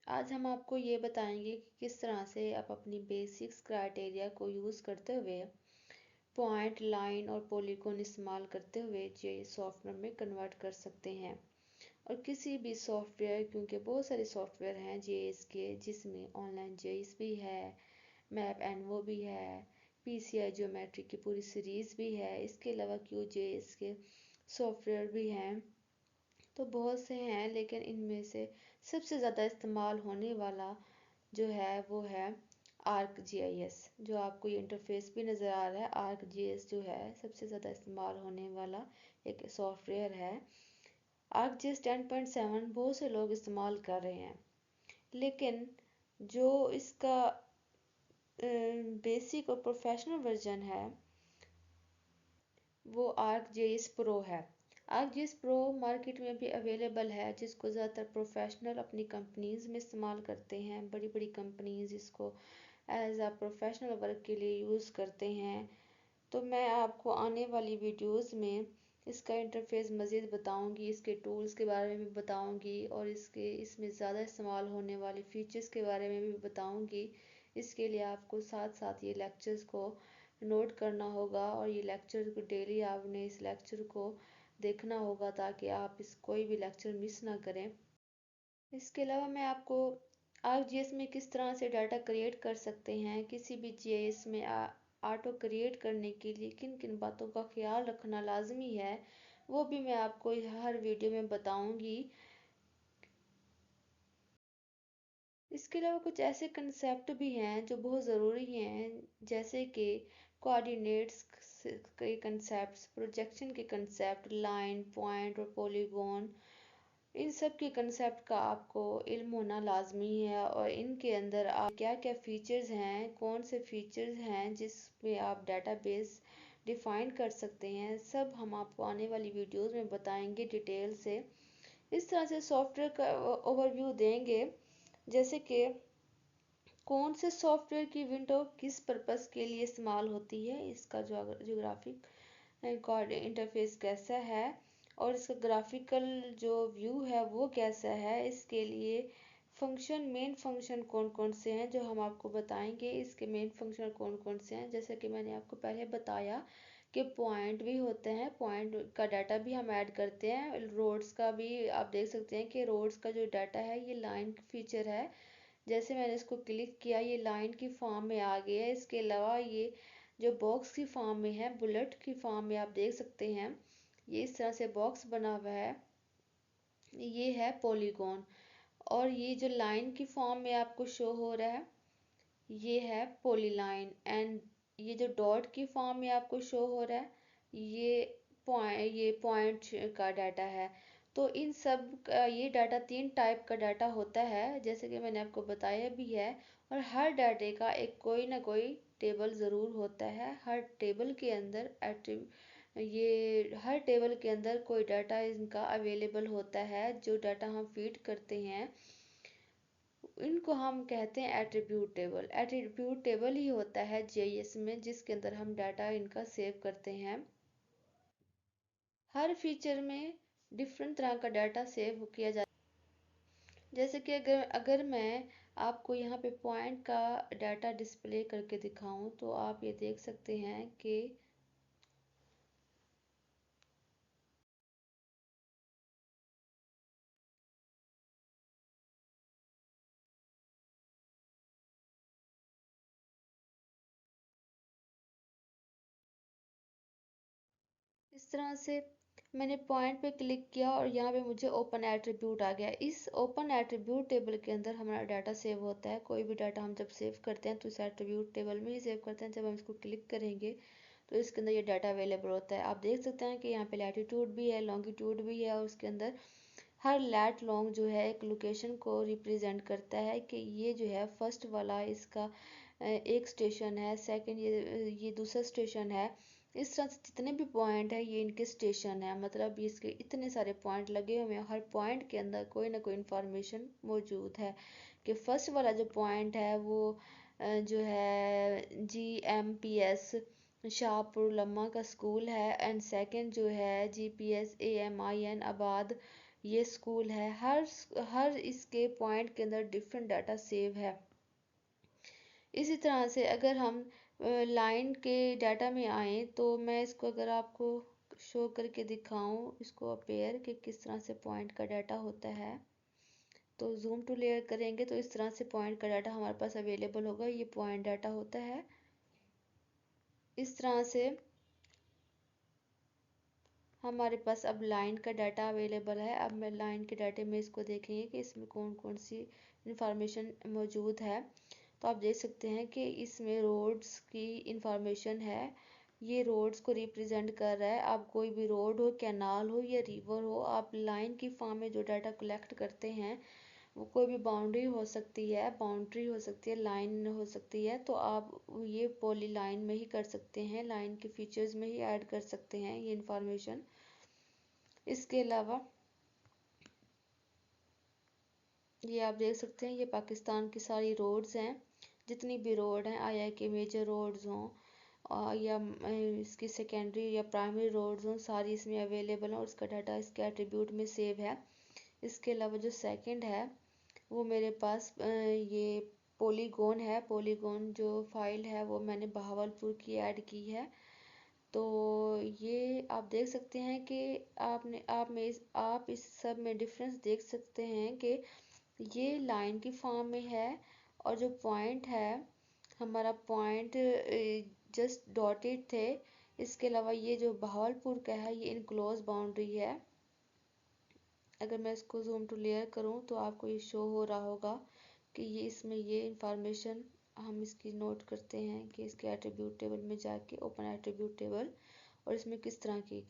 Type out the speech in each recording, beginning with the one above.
आज हम आपको ये बताएंगे कि किस तरह से आप अपनी बेसिक्स क्राइटेरिया को यूज़ करते हुए पॉइंट, लाइन और पॉलीगॉन इस्तेमाल करते हुए जीआईएस सॉफ्टवेयर में कन्वर्ट कर सकते हैं। और किसी भी सॉफ्टवेयर, क्योंकि बहुत सारे सॉफ्टवेयर हैं जीआईएस के, जिसमें ऑनलाइन जीआईएस भी है, मैप एनवो भी है, पीसीआई ज्योमेट्री की पूरी सीरीज़ भी है, इसके अलावा क्यू जीआईएस के सॉफ्टवेयर भी हैं। तो बहुत से हैं, लेकिन इनमें से सबसे ज़्यादा इस्तेमाल होने वाला जो है वो है आर्क जीआईएस। जो आपको ये इंटरफेस भी नज़र आ रहा है, आर्क जीआईएस जो है सबसे ज़्यादा इस्तेमाल होने वाला एक सॉफ्टवेयर है। आर्क जीएस 10.7 बहुत से लोग इस्तेमाल कर रहे हैं, लेकिन जो इसका बेसिक और प्रोफेशनल वर्जन है वो आर्क जीएस प्रो है। आर्क जीएस प्रो मार्केट में भी अवेलेबल है, जिसको ज़्यादातर प्रोफेशनल अपनी कंपनीज में इस्तेमाल करते हैं। बड़ी बड़ी कंपनीज इसको एज आ प्रोफेशनल वर्क के लिए यूज़ करते हैं। तो मैं आपको आने वाली वीडियोस में इसका इंटरफेस मज़ीद बताऊंगी, इसके टूल्स के बारे में भी बताऊंगी और इसमें ज़्यादा इस्तेमाल होने वाले फीचर्स के बारे में भी बताऊंगी। इसके लिए आपको साथ साथ ये लेक्चर्स को नोट करना होगा और ये लेक्चर को डेली आपने इस लेक्चर को देखना होगा, ताकि आप इस कोई भी लेक्चर मिस ना करें। इसके अलावा मैं आपको आर्कजीएस में किस तरह से डाटा क्रिएट कर सकते हैं, किसी भी जीआईएस में ऑटो क्रिएट करने के लिए किन किन बातों का ख्याल रखना लाजमी है, वो भी मैं आपको हर वीडियो में बताऊंगी। इसके अलावा कुछ ऐसे कंसेप्ट भी हैं जो बहुत ज़रूरी हैं, जैसे कि कोऑर्डिनेट्स के कंसेप्ट, प्रोजेक्शन के कंसेप्ट, लाइन, पॉइंट और पॉलीगॉन, इन सब के कंसेप्ट का आपको इल्म होना लाजमी है। और इनके अंदर आप क्या क्या फीचर्स हैं, कौन से फीचर्स हैं जिसमें आप डेटाबेस डिफ़ाइन कर सकते हैं, सब हम आपको आने वाली वीडियोस में बताएंगे डिटेल से। इस तरह से सॉफ्टवेयर का ओवरव्यू देंगे, जैसे कि कौन से सॉफ्टवेयर की विंडो किस पर्पस के लिए इस्तेमाल होती है, इसका जोग्राफिक इंटरफेस कैसा है और इसका ग्राफिकल जो व्यू है वो कैसा है, इसके लिए मेन फंक्शन कौन कौन से हैं जो हम आपको बताएंगे। इसके मेन फंक्शन कौन कौन से हैं, जैसे कि मैंने आपको पहले बताया कि पॉइंट भी होते हैं, पॉइंट का डाटा भी हम ऐड करते हैं। रोड्स का भी आप देख सकते हैं कि रोड्स का जो डाटा है ये लाइन फीचर है। जैसे मैंने इसको क्लिक किया, ये लाइन की फॉर्म में आ गया है। इसके अलावा ये जो बॉक्स की फॉर्म में है, बुलेट की फॉर्म में आप देख सकते हैं, ये इस तरह से बॉक्स बना हुआ है, ये है पॉलीगॉन। और ये जो लाइन की फॉर्म में आपको शो हो रहा है, ये है पॉलीलाइन। एंड ये जो डॉट की फॉर्म में आपको शो हो रहा है, ये पॉइंट का डाटा है। तो इन सब का ये डाटा 3 टाइप का डाटा होता है, जैसे कि मैंने आपको बताया भी है। और हर डाटे का एक कोई ना कोई टेबल ज़रूर होता है। हर टेबल के अंदर कोई डाटा इनका अवेलेबल होता है। जो डाटा हम फीड करते हैं इनको हम कहते हैं एट्रीब्यूट टेबल। एट्रीब्यूट टेबल ही होता है जीआईएस में, जिसके अंदर हम डाटा इनका सेव करते हैं। हर फीचर में डिफरेंट तरह का डाटा सेव किया जाता है। जैसे कि अगर मैं आपको यहाँ पे पॉइंट का डाटा डिस्प्ले करके दिखाऊं, तो आप ये देख सकते हैं कि इस तरह से मैंने पॉइंट पे क्लिक किया और यहाँ पे मुझे ओपन एट्रीब्यूट आ गया। इस ओपन एट्रीब्यूट टेबल के अंदर हमारा डाटा सेव होता है। कोई भी डाटा हम जब सेव करते हैं तो इस एट्रीब्यूट टेबल में ही सेव करते हैं। जब हम इसको क्लिक करेंगे तो इसके अंदर ये डाटा अवेलेबल होता है। आप देख सकते हैं कि यहाँ पे लैटिट्यूड भी है, लॉन्गिट्यूड भी है, और उसके अंदर हर लैट लॉन्ग जो है एक लोकेशन को रिप्रेजेंट करता है कि ये जो है फर्स्ट वाला इसका एक स्टेशन है, सेकंड ये दूसरा स्टेशन है। इस तरह से जितने भी पॉइंट है ये इनके स्टेशन है, मतलब इसके इतने सारे पॉइंट लगे हुए हैं। हर पॉइंट के अंदर कोई ना कोई इंफॉर्मेशन मौजूद है कि फर्स्ट वाला जो पॉइंट है वो जो है GMPS शाहपुर लम्मा का स्कूल है, एंड सेकंड जो है GPS AMIN आबाद ये स्कूल है, हर इसके पॉइंट के अंदर डिफरेंट डाटा सेव है। इसी तरह से अगर हम लाइन के डाटा में आए तो मैं इसको अगर आपको शो करके दिखाऊं, इसको अपेयर कि किस तरह से पॉइंट का डाटा होता है, तो जूम टू लेयर करेंगे तो इस तरह से पॉइंट का डाटा हमारे पास अवेलेबल होगा। ये पॉइंट डाटा होता है। इस तरह से हमारे पास अब लाइन का डाटा अवेलेबल है। अब मैं लाइन के डाटे में इसको देखेंगे कि इसमें कौन कौन सी इंफॉर्मेशन मौजूद है। तो आप देख सकते हैं कि इसमें रोड्स की इंफॉर्मेशन है। ये रोड्स को रिप्रेजेंट कर रहा है। आप कोई भी रोड हो, कैनाल हो या रिवर हो, आप लाइन की फॉर्म में जो डाटा कलेक्ट करते हैं वो कोई भी बाउंड्री हो सकती है, लाइन हो सकती है, तो आप ये पॉली लाइन में ही कर सकते हैं, लाइन के फीचर्स में ही ऐड कर सकते हैं ये इंफॉर्मेशन। इसके अलावा ये आप देख सकते हैं, ये पाकिस्तान की सारी रोड्स हैं। जितनी भी रोड हैं, आया के मेजर रोड्स हों या इसकी सेकेंडरी या प्राइमरी रोड्स हों, सारी इसमें अवेलेबल हैं और उसका डाटा इसके एट्रीब्यूट में सेव है। इसके अलावा जो सेकंड है वो मेरे पास ये पॉलीगॉन है। पॉलीगॉन जो फाइल है वो मैंने बहावलपुर की ऐड की है। तो ये आप देख सकते हैं कि आप इस सब में डिफरेंस देख सकते हैं कि ये लाइन की फॉर्म में है और जो पॉइंट है, हमारा पॉइंट जस्ट डॉटेड थे। इसके अलावा ये जो बहावलपुर का है ये इनक्लोज बाउंड्री है। अगर मैं इसको जूम टू लेयर करूं तो आपको ये शो हो रहा होगा कि ये इसमें ये इंफॉर्मेशन हम इसकी नोट करते हैं कि इसके एट्रीब्यूट टेबल में जाके ओपन एट्रीब्यूट टेबल, और इसमें किस तरह की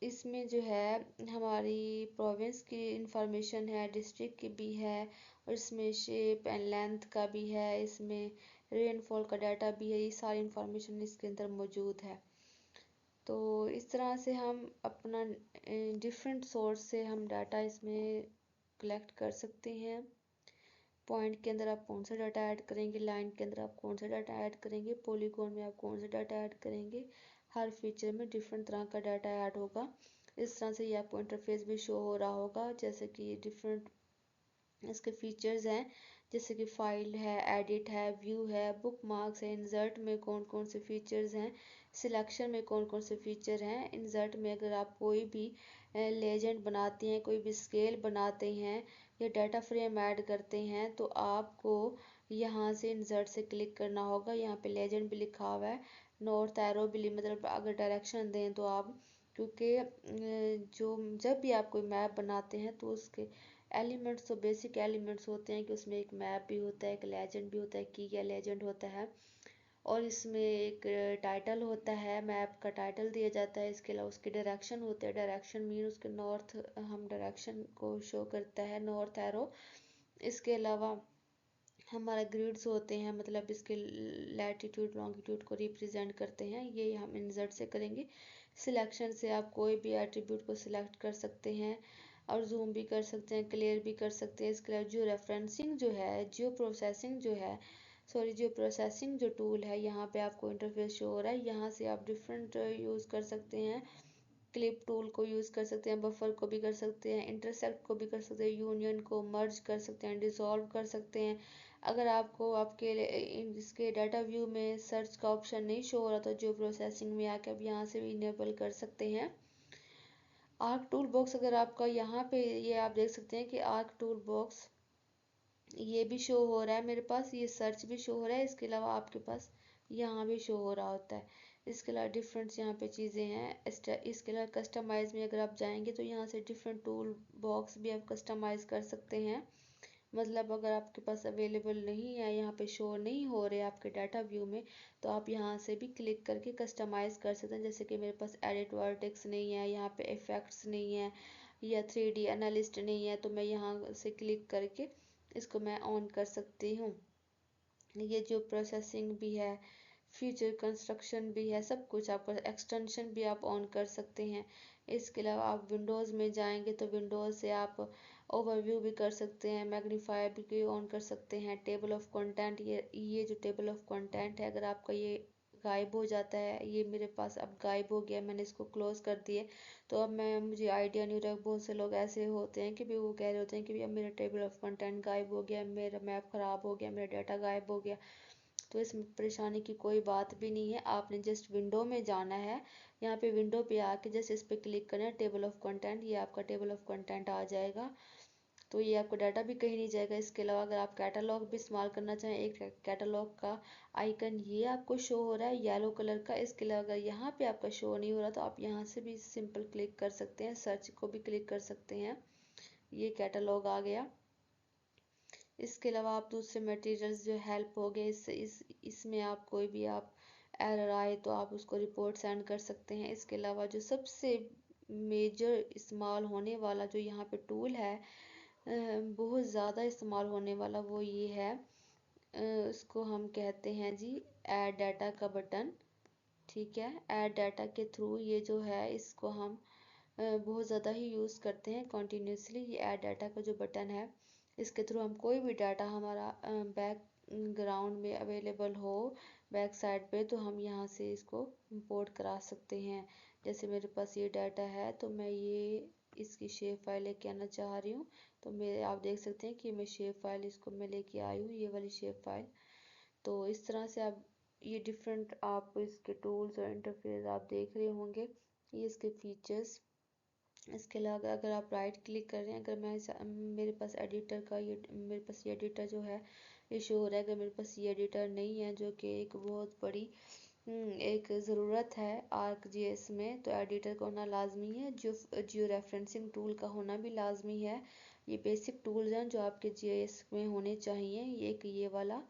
इसमें जो है हमारी प्रोविंस की इंफॉर्मेशन है, डिस्ट्रिक्ट की भी है, और इसमें शेप एंड लेंथ का भी है, इसमें रेनफॉल का डाटा भी है। ये सारी इंफॉर्मेशन इसके अंदर मौजूद है। तो इस तरह से हम अपना डिफरेंट सोर्स से हम डाटा इसमें कलेक्ट कर सकते हैं। पॉइंट के अंदर आप कौन सा डाटा ऐड करेंगे, लाइन के अंदर आप कौन सा डाटा ऐड करेंगे, पॉलीगॉन में आप कौन सा डाटा ऐड करेंगे, हर फीचर में डिफरेंट तरह का डाटा ऐड होगा। इस तरह से ये आपको इंटरफेस भी शो हो रहा होगा, जैसे कि डिफरेंट इसके फीचर्स हैं, जैसे कि फाइल है, एडिट है, व्यू है, बुक मार्क्स है, इंसर्ट में कौन कौन से फीचर्स हैं, सिलेक्शन में कौन कौन से फीचर हैं। इंसर्ट में अगर आप कोई भी लेजेंड बनाते हैं, कोई भी स्केल बनाते हैं या डाटा फ्रेम ऐड करते हैं तो आपको यहाँ से इंसर्ट से क्लिक करना होगा। यहाँ पे लेजेंड भी लिखा हुआ है, नॉर्थ एरो भी, मतलब अगर डायरेक्शन दें तो आप, क्योंकि जो जब भी आप कोई मैप बनाते हैं तो उसके एलिमेंट्स, तो बेसिक एलिमेंट्स होते हैं कि उसमें एक मैप भी होता है, एक लेजेंड भी होता है, की या लेजेंड होता है, और इसमें एक टाइटल होता है, मैप का टाइटल दिया जाता है। इसके अलावा उसके डायरेक्शन होते हैं, डायरेक्शन मीन उसके नॉर्थ, हम डायरेक्शन को शो करता है नॉर्थ एरो। इसके अलावा हमारा ग्रिड्स होते हैं, मतलब इसके लैटिट्यूड लॉन्गिट्यूड को रिप्रेजेंट करते हैं, ये हम इंसर्ट से करेंगे। सिलेक्शन से आप कोई भी एट्रीब्यूट को सिलेक्ट कर सकते हैं और जूम भी कर सकते हैं, क्लियर भी कर सकते हैं। इसके अलावा जियो रेफरेंसिंग जो है, जियो प्रोसेसिंग जो टूल है, यहाँ पे आपको इंटरफेस शो हो रहा है। यहाँ से आप डिफरेंट यूज़ कर सकते हैं, क्लिप टूल को यूज़ कर सकते हैं, बफर को भी कर सकते हैं, इंटरसेक्ट को भी कर सकते हैं, यूनियन को मर्ज कर सकते हैं, डिसॉल्व कर सकते हैं। अगर आपको आपके इसके डाटा व्यू में सर्च का ऑप्शन नहीं शो हो रहा तो जियो प्रोसेसिंग में आके आप यहाँ से भी इनेबल कर सकते हैं। आर्क टूल बॉक्स, अगर आपका यहाँ पे ये आप देख सकते हैं कि आर्क टूल बॉक्स ये भी शो हो रहा है मेरे पास, ये सर्च भी शो हो रहा है। इसके अलावा आपके पास यहाँ भी शो हो रहा होता है। इसके अलावा डिफरेंट यहाँ पे चीज़ें हैं। इसके अलावा कस्टमाइज में अगर आप जाएंगे तो यहाँ से डिफरेंट टूल बॉक्स भी आप कस्टमाइज कर सकते हैं। मतलब अगर आपके पास अवेलेबल नहीं है, यहाँ पे शो नहीं हो रहे आपके डाटा व्यू में, तो आप यहाँ से भी क्लिक करके कस्टमाइज कर सकते हैं। जैसे कि मेरे पास एडिट वर्टेक्स नहीं है, यहाँ पे इफेक्ट्स नहीं है या 3D एनालिस्ट नहीं है, तो मैं यहाँ से क्लिक करके इसको मैं ऑन कर सकती हूँ। ये जो प्रोसेसिंग भी है, फ्यूचर कंस्ट्रक्शन भी है, सब कुछ आपका, एक्सटेंशन भी आप ऑन कर सकते हैं। इसके अलावा आप विंडोज़ में जाएंगे तो विंडोज़ से आप ओवरव्यू भी कर सकते हैं, मैग्नीफायर भी ऑन कर सकते हैं, टेबल ऑफ कंटेंट, ये जो टेबल ऑफ कंटेंट है, अगर आपका ये गायब हो जाता है। ये मेरे पास अब गायब हो गया, मैंने इसको क्लोज कर दिया। तो अब मुझे आइडिया नहीं हो रहा। बहुत से लोग ऐसे होते हैं कि भी वो कह रहे होते हैं कि भी अब मेरा टेबल ऑफ कंटेंट गायब हो गया, मेरा मैप ख़राब हो गया, मेरा डाटा गायब हो गया। तो इसमें परेशानी की कोई बात भी नहीं है। आपने जस्ट विंडो में जाना है, यहाँ पे विंडो पे आके जस्ट इस पर क्लिक करना है, टेबल ऑफ कंटेंट, ये आपका टेबल ऑफ कंटेंट आ जाएगा। तो ये आपका डाटा भी कहीं नहीं जाएगा। इसके अलावा अगर आप कैटलॉग भी इस्तेमाल करना चाहें, एक कैटलॉग का आइकन ये आपको शो हो रहा है येलो कलर का। इसके अलावा अगर यहाँ पे आपका शो नहीं हो रहा तो आप यहाँ से भी सिंपल क्लिक कर सकते हैं, सर्च को भी क्लिक कर सकते हैं। ये कैटलॉग आ गया। इसके अलावा आप दूसरे मटेरियल्स जो हेल्प हो गए, इसमें आप कोई भी आप एरर आए तो आप उसको रिपोर्ट सेंड कर सकते हैं। इसके अलावा जो सबसे मेजर इस्तेमाल होने वाला जो यहाँ पे टूल है, बहुत ज़्यादा इस्तेमाल होने वाला, वो ये है, इसको हम कहते हैं जी ऐड डाटा का बटन। ठीक है, ऐड डाटा के थ्रू ये जो है इसको हम बहुत ज़्यादा ही यूज़ करते हैं कॉन्टीन्यूसली। ये ऐड डाटा का जो बटन है, इसके थ्रू हम कोई भी डाटा हमारा बैकग्राउंड में अवेलेबल हो, बैक साइड पे, तो हम यहाँ से इसको इंपोर्ट करा सकते हैं। जैसे मेरे पास ये डाटा है तो मैं ये इसकी शेप फाइल लेके आना चाह रही हूँ। तो मेरे आप देख सकते हैं कि मैं शेप फाइल इसको मैं लेके आई हूँ, ये वाली शेप फाइल। तो इस तरह से आप ये डिफरेंट आप इसके टूल्स और इंटरफेस आप देख रहे होंगे, ये इसके फीचर्स। इसके अलावा अगर आप राइट क्लिक कर रहे हैं, अगर मेरे पास एडिटर का ये मेरे पास ये एडिटर जो है ये शो हो रहा है। अगर मेरे पास ये एडिटर नहीं है, जो कि एक बहुत बड़ी एक ज़रूरत है ArcGIS में, तो एडिटर का होना लाजमी है। जियो रेफरेंसिंग टूल का होना भी लाजमी है। ये बेसिक टूल्स हैं जो आपके GIS में होने चाहिए। ये वाला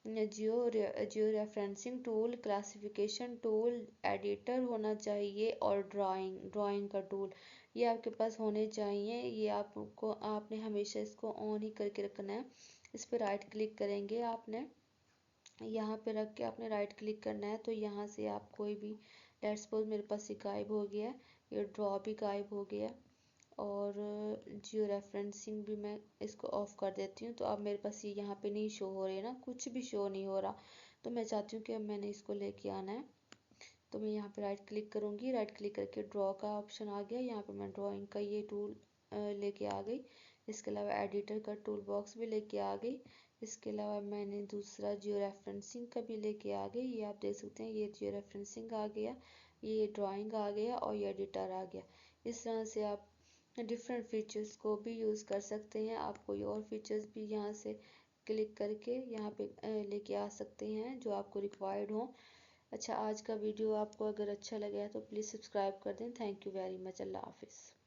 geo referencing tool, classification tool, editor होना चाहिए, और ड्राइंग का टूल, ये आपके पास होने चाहिए। ये आपने हमेशा इसको ऑन ही करके रखना है। इस पर राइट क्लिक करेंगे आपने, यहाँ पे रख के आपने राइट क्लिक करना है। तो यहाँ से आप कोई भी, लेट्स सपोज मेरे पास ये गायब हो गया, ये ड्रॉ भी गायब हो गया, और जियो रेफरेंसिंग भी मैं इसको ऑफ कर देती हूँ। तो अब मेरे पास ये यहाँ पे नहीं शो हो रही है ना, कुछ भी शो नहीं हो रहा। तो मैं चाहती हूँ कि अब मैंने इसको लेके आना है। तो मैं यहाँ पे राइट क्लिक करूँगी, राइट क्लिक करके ड्रॉ का ऑप्शन आ गया, यहाँ पे मैं ड्राइंग का ये टूल लेके आ गई। इसके अलावा एडिटर का टूल बॉक्स भी लेके आ गई। इसके अलावा मैंने दूसरा जियो रेफरेंसिंग का भी लेके आ गई। ये आप देख सकते हैं, ये जियो रेफरेंसिंग आ गया, ये ड्राइंग आ गया, और ये एडिटर आ गया। इस तरह से आप डिफरेंट फीचर्स को भी यूज़ कर सकते हैं। आप कोई और फीचर्स भी यहाँ से क्लिक करके यहाँ पे लेके आ सकते हैं जो आपको रिक्वायर्ड हो। अच्छा, आज का वीडियो आपको अगर अच्छा लगा है तो प्लीज़ सब्सक्राइब कर दें। Thank you very much. अल्लाह हाफिज़।